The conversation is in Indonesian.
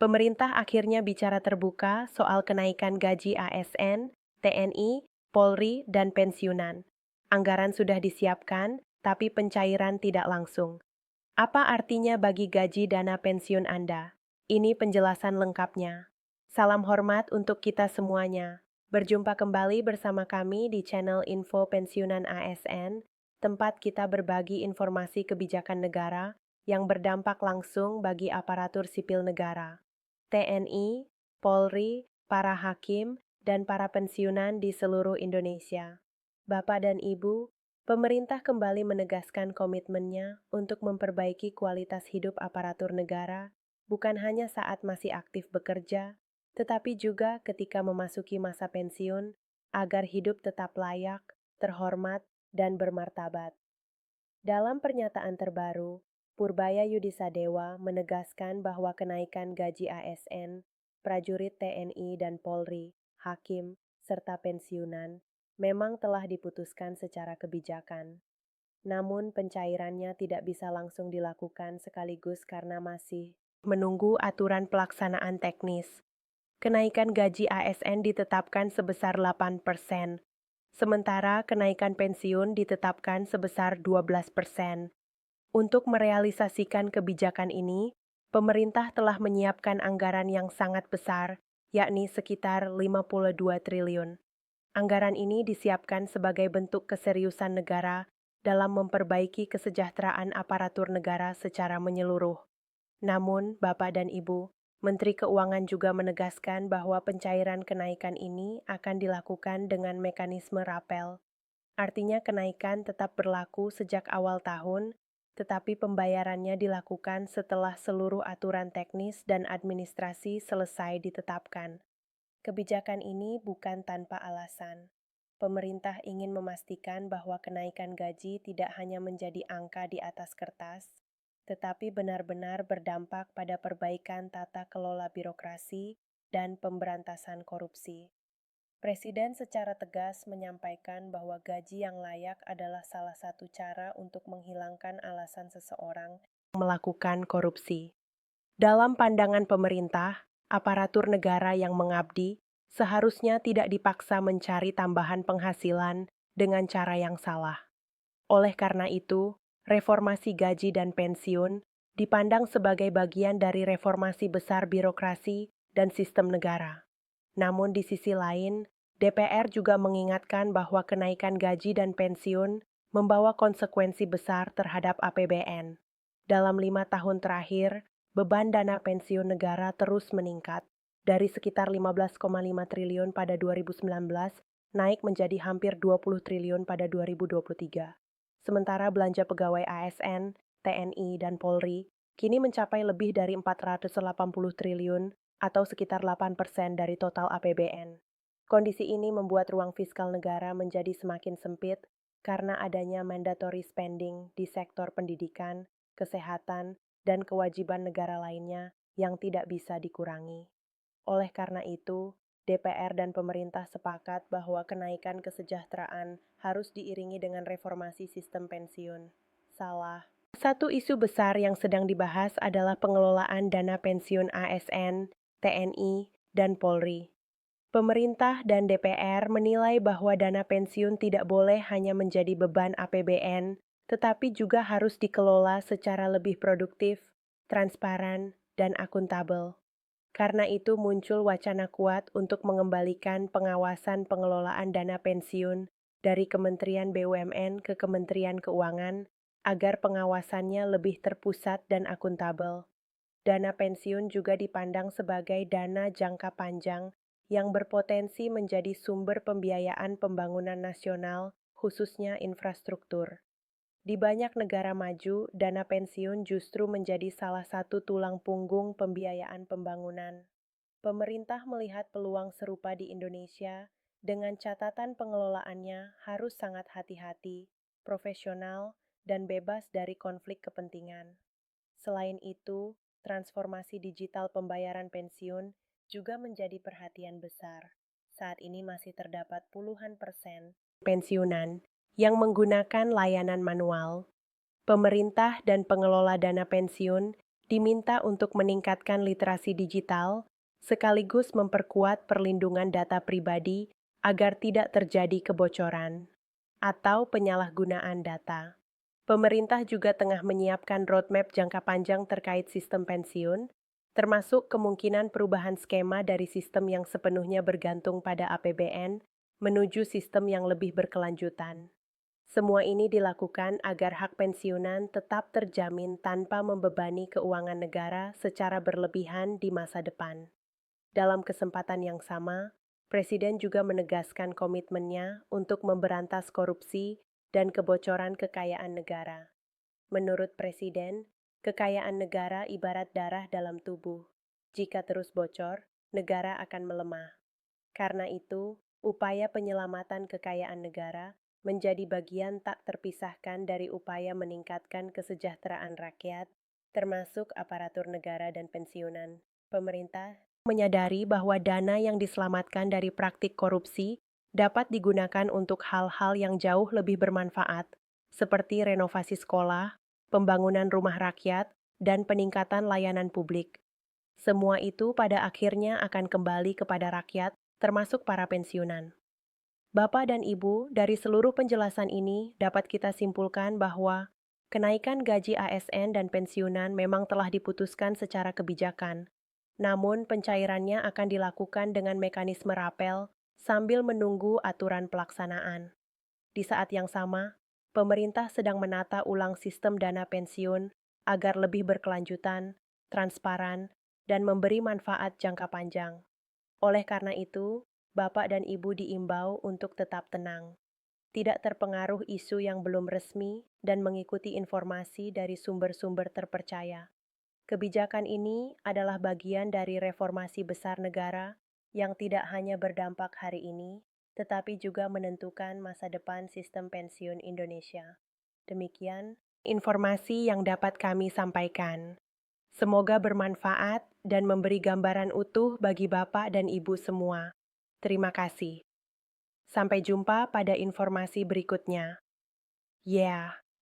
Pemerintah akhirnya bicara terbuka soal kenaikan gaji ASN, TNI, Polri, dan pensiunan. Anggaran sudah disiapkan, tapi pencairan tidak langsung. Apa artinya bagi gaji dana pensiun Anda? Ini penjelasan lengkapnya. Salam hormat untuk kita semuanya. Berjumpa kembali bersama kami di channel Info Pensiunan ASN, tempat kita berbagi informasi kebijakan negara yang berdampak langsung bagi aparatur sipil negara. TNI, Polri, para hakim, dan para pensiunan di seluruh Indonesia. Bapak dan Ibu, pemerintah kembali menegaskan komitmennya untuk memperbaiki kualitas hidup aparatur negara, bukan hanya saat masih aktif bekerja, tetapi juga ketika memasuki masa pensiun, agar hidup tetap layak, terhormat, dan bermartabat. Dalam pernyataan terbaru, Purbaya Yudisadewa menegaskan bahwa kenaikan gaji ASN, prajurit TNI dan Polri, hakim, serta pensiunan memang telah diputuskan secara kebijakan. Namun pencairannya tidak bisa langsung dilakukan sekaligus karena masih menunggu aturan pelaksanaan teknis. Kenaikan gaji ASN ditetapkan sebesar 8%, sementara kenaikan pensiun ditetapkan sebesar 12%. Untuk merealisasikan kebijakan ini, pemerintah telah menyiapkan anggaran yang sangat besar, yakni sekitar 52 triliun. Anggaran ini disiapkan sebagai bentuk keseriusan negara dalam memperbaiki kesejahteraan aparatur negara secara menyeluruh. Namun, Bapak dan Ibu, Menteri Keuangan juga menegaskan bahwa pencairan kenaikan ini akan dilakukan dengan mekanisme rapel. Artinya kenaikan tetap berlaku sejak awal tahun, tetapi pembayarannya dilakukan setelah seluruh aturan teknis dan administrasi selesai ditetapkan. Kebijakan ini bukan tanpa alasan. Pemerintah ingin memastikan bahwa kenaikan gaji tidak hanya menjadi angka di atas kertas, tetapi benar-benar berdampak pada perbaikan tata kelola birokrasi dan pemberantasan korupsi. Presiden secara tegas menyampaikan bahwa gaji yang layak adalah salah satu cara untuk menghilangkan alasan seseorang melakukan korupsi. Dalam pandangan pemerintah, aparatur negara yang mengabdi seharusnya tidak dipaksa mencari tambahan penghasilan dengan cara yang salah. Oleh karena itu, reformasi gaji dan pensiun dipandang sebagai bagian dari reformasi besar birokrasi dan sistem negara. Namun di sisi lain, DPR juga mengingatkan bahwa kenaikan gaji dan pensiun membawa konsekuensi besar terhadap APBN. Dalam 5 tahun terakhir, beban dana pensiun negara terus meningkat, dari sekitar 15,5 triliun pada 2019 naik menjadi hampir 20 triliun pada 2023. Sementara belanja pegawai ASN, TNI, dan Polri kini mencapai lebih dari 480 triliun atau sekitar 8% dari total APBN. Kondisi ini membuat ruang fiskal negara menjadi semakin sempit karena adanya mandatory spending di sektor pendidikan, kesehatan, dan kewajiban negara lainnya yang tidak bisa dikurangi. Oleh karena itu, DPR dan pemerintah sepakat bahwa kenaikan kesejahteraan harus diiringi dengan reformasi sistem pensiun. Salah satu isu besar yang sedang dibahas adalah pengelolaan dana pensiun ASN, TNI, dan Polri. Pemerintah dan DPR menilai bahwa dana pensiun tidak boleh hanya menjadi beban APBN, tetapi juga harus dikelola secara lebih produktif, transparan, dan akuntabel. Karena itu muncul wacana kuat untuk mengembalikan pengawasan pengelolaan dana pensiun dari Kementerian BUMN ke Kementerian Keuangan agar pengawasannya lebih terpusat dan akuntabel. Dana pensiun juga dipandang sebagai dana jangka panjang yang berpotensi menjadi sumber pembiayaan pembangunan nasional, khususnya infrastruktur. Di banyak negara maju, dana pensiun justru menjadi salah satu tulang punggung pembiayaan pembangunan. Pemerintah melihat peluang serupa di Indonesia dengan catatan pengelolaannya harus sangat hati-hati, profesional, dan bebas dari konflik kepentingan. Selain itu, transformasi digital pembayaran pensiun juga menjadi perhatian besar. Saat ini masih terdapat puluhan persen pensiunan yang menggunakan layanan manual. Pemerintah dan pengelola dana pensiun diminta untuk meningkatkan literasi digital, sekaligus memperkuat perlindungan data pribadi agar tidak terjadi kebocoran atau penyalahgunaan data. Pemerintah juga tengah menyiapkan roadmap jangka panjang terkait sistem pensiun, termasuk kemungkinan perubahan skema dari sistem yang sepenuhnya bergantung pada APBN menuju sistem yang lebih berkelanjutan. Semua ini dilakukan agar hak pensiunan tetap terjamin tanpa membebani keuangan negara secara berlebihan di masa depan. Dalam kesempatan yang sama, Presiden juga menegaskan komitmennya untuk memberantas korupsi dan kebocoran kekayaan negara. Menurut Presiden, kekayaan negara ibarat darah dalam tubuh. Jika terus bocor, negara akan melemah. Karena itu, upaya penyelamatan kekayaan negara menjadi bagian tak terpisahkan dari upaya meningkatkan kesejahteraan rakyat, termasuk aparatur negara dan pensiunan. Pemerintah menyadari bahwa dana yang diselamatkan dari praktik korupsi dapat digunakan untuk hal-hal yang jauh lebih bermanfaat, seperti renovasi sekolah, pembangunan rumah rakyat, dan peningkatan layanan publik. Semua itu pada akhirnya akan kembali kepada rakyat, termasuk para pensiunan. Bapak dan Ibu, dari seluruh penjelasan ini dapat kita simpulkan bahwa kenaikan gaji ASN dan pensiunan memang telah diputuskan secara kebijakan. Namun, pencairannya akan dilakukan dengan mekanisme rapel sambil menunggu aturan pelaksanaan. Di saat yang sama, pemerintah sedang menata ulang sistem dana pensiun agar lebih berkelanjutan, transparan, dan memberi manfaat jangka panjang. Oleh karena itu, Bapak dan Ibu diimbau untuk tetap tenang, tidak terpengaruh isu yang belum resmi, dan mengikuti informasi dari sumber-sumber terpercaya. Kebijakan ini adalah bagian dari reformasi besar negara yang tidak hanya berdampak hari ini, tetapi juga menentukan masa depan sistem pensiun Indonesia. Demikian informasi yang dapat kami sampaikan. Semoga bermanfaat dan memberi gambaran utuh bagi Bapak dan Ibu semua. Terima kasih. Sampai jumpa pada informasi berikutnya. Yeah.